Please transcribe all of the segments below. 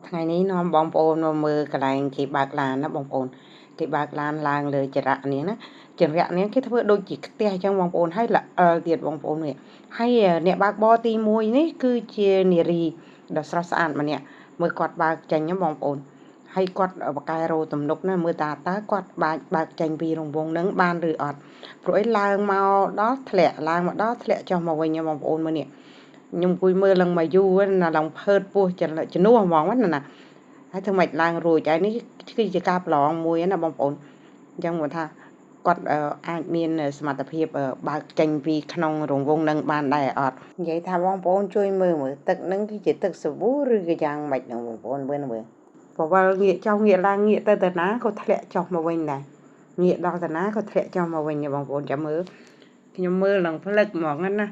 ថ្ងៃនេះនាំបងប្អូនមកមើលកន្លែងគេបើកឡានណាបងប្អូនគេបើកឡានឡើងលើចរៈនេះណាចរៈនេះគេធ្វើដូចជាផ្ទះអញ្ចឹងបងប្អូនហើយល្អិលទៀតបងប្អូននេះហើយអ្នកបើកបរទី1នេះគឺជានារីដ៏ស្រស់ស្អាតម្នាក់មើលគាត់បើកចេញណាបងប្អូនហើយគាត់បកកែរោទំនុកណាមើលតើគាត់បើកចេញពីរង្វង់ហ្នឹងបានឬអត់ព្រោះអីឡើងមកដល់ធ្លាក់ឡើងមកដល់ធ្លាក់ចុះមកវិញបងប្អូនមើលនេះខ្ញុំអង្គុយមើលឡើងមកយូរណាឡើងភើតពោះជំនួសហ្មងណាហើយធ្វើម៉េចឡើងរួចហើយនេះគឺជាការប្រឡងមួយណាបងប្អូនអញ្ចឹងមកថាគាត់អាចមានសមត្ថភាពបើកចេញពីក្នុងរង្វង់នឹងបានដែរអត់និយាយថាបងប្អូនជួយមើលទឹកនឹងគឺជាទឹកសាប៊ូឬក៏យ៉ាងម៉េចហ្នឹងបងប្អូនមើលប្រវល់ងាកចុះងាកឡើងងាកទៅណាក៏ធ្លាក់ចុះមកវិញដែរងាកដល់តាណាក៏ធ្លាក់ចុះមកវិញបងប្អូនចាំមើលខ្ញុំមើលឡើងផ្លឹកហ្មងណា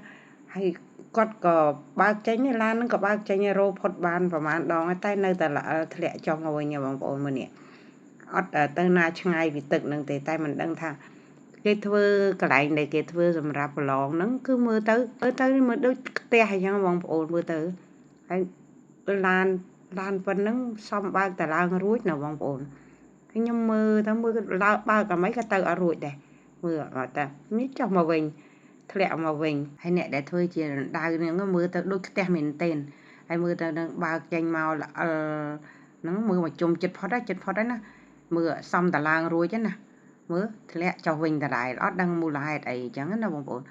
ហើយគាត់ក៏បើកចេញឡានហ្នឹងក៏បើកចេញរោផុតបានប្រហែលដងតែនៅតែល្អិលធ្លាក់ចុះមកវិញបងប្អូនមើលនេះអត់ទៅណាឆ្ងាយពីទឹកហ្នឹងទេតែមិនដឹងថាគេធ្វើកន្លែងដែលគេធ្វើសម្រាប់ប្រឡងហ្នឹងគឺមើលទៅមើលដូចផ្ទះអញ្ចឹងបងប្អូនមើលទៅហើយឡានប៉ុណ្ណឹងសំបើកតែឡើងរួចណាបងប្អូនហើយខ្ញុំមើលឡើងបើកអាម៉េចក៏ទៅអត់រួចដែរមើលអត់តែនេះចុះមកវិញធ្លាក់មកវិញហើយអ្នកដែលធ្វើជារណ្ដៅហ្នឹងមើលទៅដូចផ្ទះមែនទែនហើយមើលទៅនឹងបើកចេញមកល្អិលហ្នឹងមើលមកជុំចិត្តផុតហើយណាមើលសំតឡើងរួចណាមើលធ្លាក់ចុះវិញដដែលអត់ដឹងមូលហេតុអីអញ្ចឹងណាបងប្អូន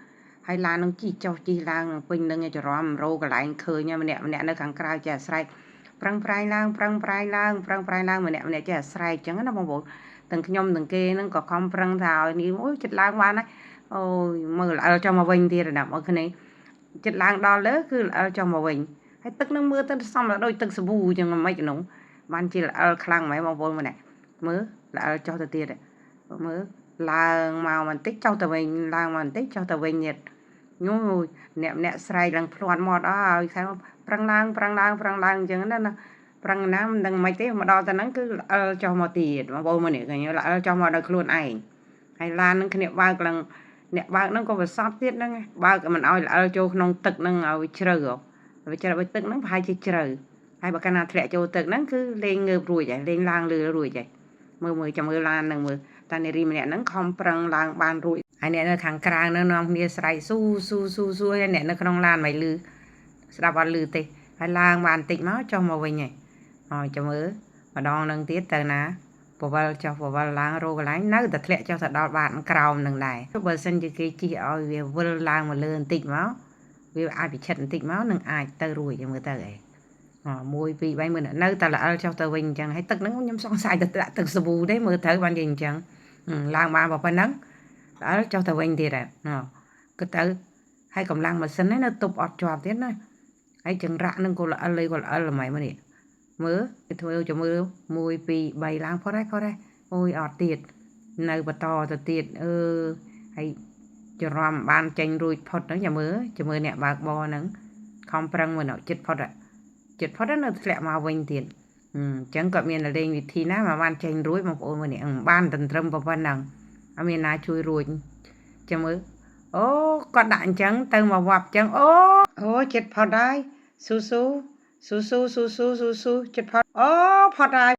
ហើយឡាននឹងជិះចុះជិះឡើងពេញនឹងចរំរោកន្លែងឃើញម្នាក់នៅខាងក្រៅចេះស្រែកប្រឹងប្រែងឡើងម្នាក់ចេះស្រែកអញ្ចឹងណាបងប្អូនទាំងខ្ញុំទាំងគេហ្នឹងក៏ខំប្រឹងថាឲ្យនេះអូយចិត្តឡើងបានហើយអូយមើលល្អិលចុះមកវិញទៀតណាបងគ្នាចិត្តឡើងដល់លើគឺល្អិលចុះមកវិញហើយទឹកនឹងមើលទៅសមដូចទឹកសាប៊ូអញ្ចឹងមិនក្នុងបានជាល្អិលខ្លាំងហ្មងបងប្អូនម្នាក់មើលល្អិលចុះទៅទៀតមើលឡើងមកបន្តិចចុះទៅវិញឡើងមកបន្តិចចុះទៅវិញទៀតញូអ្នកស្រែកឡើងភ្លាត់មាត់អើយខែប្រឹងឡើងអញ្ចឹងណាប្រឹងណាមិនដឹងមិនទេមកដល់ទៅហ្នឹងគឺល្អិលចុះមកទៀតបងប្អូនមើលនេះឃើញល្អិលចុះមកដោយខ្លួនឯងហើយឡានហ្នឹងគ្នាបើកឡើងអ្នកបើកហ្នឹងក៏ប្រសពទៀតហ្នឹងបើកមិនឲ្យល្អិលចូលក្នុងទឹកហ្នឹងឲ្យជ្រៅទឹកហ្នឹងប្រហែលជាជ្រៅហើយបើកាលណាធ្លាក់ចូលទឹកហ្នឹងគឺលេងងើបរួចហើយលេងឡើងលឺរួចហើយមើលចាំមើលឡានហ្នឹងមើលតានារីម្នាក់ហ្នឹងខំប្រឹងឡើងបានរួចហើយអ្នកនៅខាងក្រៅហ្នឹងនាំគ្នាស្រែកស៊ូហើយអ្នកនៅក្នុងឡានមិនលឺស្ដាប់អត់លឺទេហើយឡើងបានតិចមកចុះមកវិញហើយចាំមើលម្ដងហ្នឹងទៀតទៅណាពវល់ចុះពវល់ឡើងរោកន្លែងនៅតែធ្លាក់ចុះទៅដល់បាតក្រោមនឹងដែរបើសិនជាគេជិះឲ្យវាវិលឡើងមកលើបន្តិចមកវាអាចពិឈិតបន្តិចមកនឹងអាចទៅរួចមើលទៅ1 2 3មើលនៅតែល្អិលចុះទៅវិញអញ្ចឹងហើយទឹកហ្នឹងខ្ញុំសង្ស័យទៅដាក់ទឹកសាប៊ូទេមើលទៅបាននិយាយអញ្ចឹងឡើងបានប៉ុណ្ណឹងល្អិលចុះទៅវិញទៀតគឺទៅហើយកម្លាំងម៉ាស៊ីននៅទប់អត់ជាប់ទៀតណាហើយចង្រាក់ហ្នឹងក៏ល្អិលហ្មងនេះមើលគេធ្វើចាំមើល1 2 3ឡើងផុតហើយអូយអត់ទៀតនៅបន្តទៅទៀតហើយចរំបានចេញរួចផុតហ្នឹងចាំមើលអ្នកបើកបរហ្នឹងខំប្រឹងមើលចិត្តផុតនៅធ្លាក់មកវិញទៀតអញ្ចឹងគាត់មានលេងវិធីណាមកបានចេញរួចបងប្អូនមើលនេះបានត្រឹមប៉ុណ្ណឹងអត់មានណាជួយរួចចាំមើលអូគាត់ដាក់អញ្ចឹងទៅមកវាប់អញ្ចឹងអូចិត្តផុតហើយស៊ូចិត្តផុតអូផុតហើយ